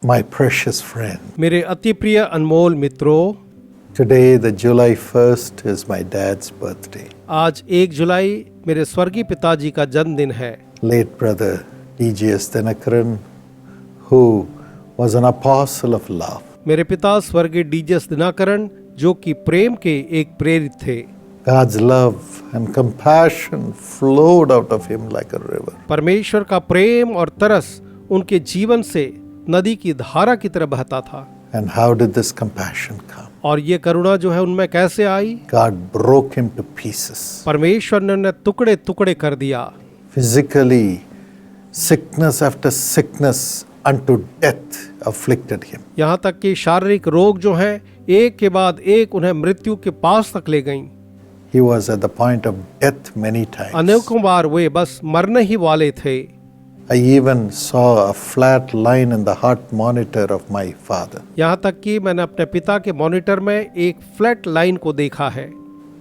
My precious friend, मेरे अति प्रिय अनमोल मित्रों, today the July 1st is my dad's birthday. आज 1 जुलाई मेरे स्वर्गीय पिताजी का जन्मदिन है। Late brother D.G.S. Dinakaran, who was an apostle of love. मेरे पिता स्वर्गीय डीजीएस दिनाकरण जो कि प्रेम के एक प्रेरित थे। God's love and compassion flowed out of him like a river. परमेश्वर का प्रेम और तरस उनके जीवन से नदी की धारा की तरह बहता था। And how did this compassion come? और ये करुणा जो है उनमें कैसे आई? God broke him to pieces. परमेश्वर ने उन्हें टुकड़े टुकड़े कर दिया। Physically, sickness after sickness unto death afflicted him. यहाँ तक कि शारीरिक रोग जो हैं एक के बाद एक उन्हें मृत्यु के पास तक ले गईं। He was at the point of death many times. अनेकों बार वे बस मरने ही वाले थे। I even saw a flat line in the heart monitor of my father. यहाँ तक कि मैंने अपने पिता के मॉनिटर में एक फ्लैट लाइन को देखा है।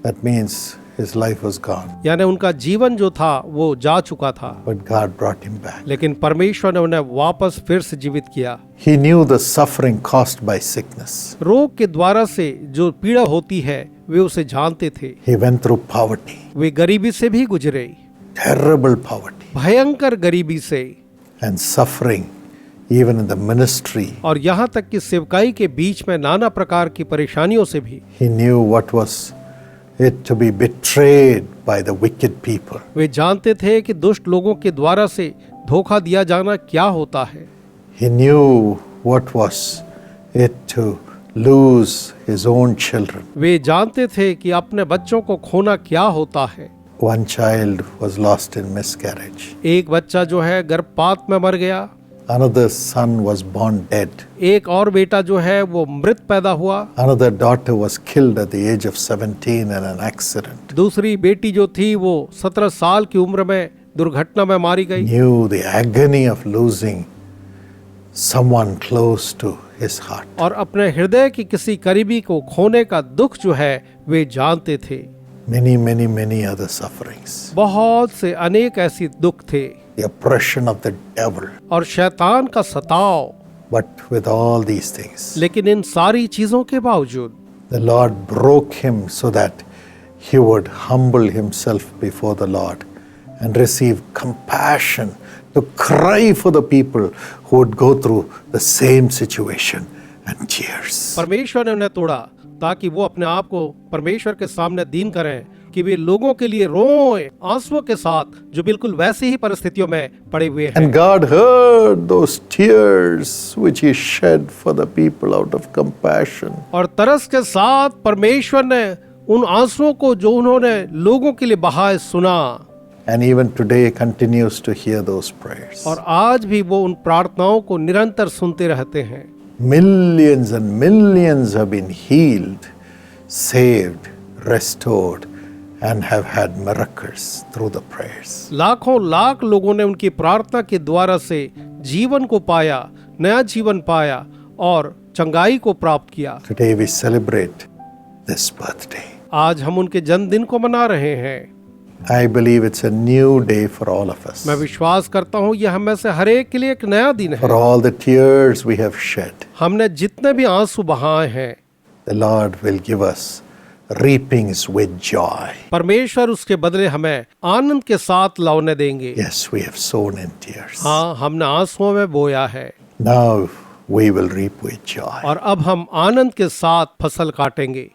That means his life was gone. यानी उनका जीवन जो था वो जा चुका था, But God brought him back. लेकिन परमेश्वर ने उन्हें वापस फिर से जीवित किया। He knew the suffering caused by sickness. रोग के द्वारा से जो पीड़ा होती है वे उसे जानते थे। He went through poverty, वे गरीबी से भी गुजरे, terrible poverty, भयंकर गरीबी से, and suffering even in the ministry. और यहाँ तक कि सेवकाई के बीच में नाना प्रकार की परेशानियों से भी। He knew what was it to be betrayed by the wicked people. वे जानते थे कि दुष्ट लोगों के द्वारा से धोखा दिया जाना क्या होता है। He knew what was it to lose his own children. वे जानते थे कि अपने बच्चों को खोना क्या होता है। One child was lost in miscarriage. एक बच्चा जो है गर्भपात में मर गया, Another son was born dead. एक और बेटा जो है वो मृत पैदा हुआ, Another daughter was killed at the age of 17 in an accident. दूसरी बेटी जो थी वो 17 साल की उम्र में दुर्घटना में मारी गई। Knew the agony of losing someone close to his heart. और अपने हृदय की किसी करीबी को खोने का दुख जो है वे जानते थे। Many other sufferings. बहुत से अनेक ऐसी दुख थे The oppression of the devil. और शैतान का सताव। But with all these things, लेकिन इन सारी चीजों के बावजूद the Lord broke him so that he would humble himself before the Lord and receive compassion to cry for the people who would go through the same situation and tears. परमेश्वर ने उन्हें तोड़ा ताकि वो अपने आप को परमेश्वर के सामने दीन करें कि वे लोगों के लिए रोएं आंसुओं के साथ जो बिल्कुल वैसी ही परिस्थितियों में पड़े हुए हैं। And God heard those tears which he shed for the people out of compassion. और तरस के साथ परमेश्वर ने उन आंसुओं को जो उन्होंने लोगों के लिए बहाए सुना। And even today continues to hear those prayers. और आज भी वो उन प्रार्थनाओं को निरंतर सुनते रहते हैं। Millions and millions have been healed, saved, restored, and have had miracles through the prayers. लाखों लाख लोगों ने उनकी प्रार्थना के द्वारा से जीवन को पाया, नया जीवन पाया और चंगाई को प्राप्त किया। Today we celebrate this birthday. आज हम उनके जन्मदिन को मना रहे हैं। I believe it's a new day for all of us. मैं विश्वास करता हूँ यह हम में से हर एक के लिए एक नया दिन है। For all the tears we have shed, हमने जितने भी आंसू बहाए हैं, the Lord will give us reapings with joy. परमेश्वर उसके बदले हमें आनंद के साथ लौने देंगे। Yes, we have sown in tears. हाँ, हमने आंसुओं में बोया है। Now we will reap with joy. और अब हम आनंद के साथ फसल काटेंगे।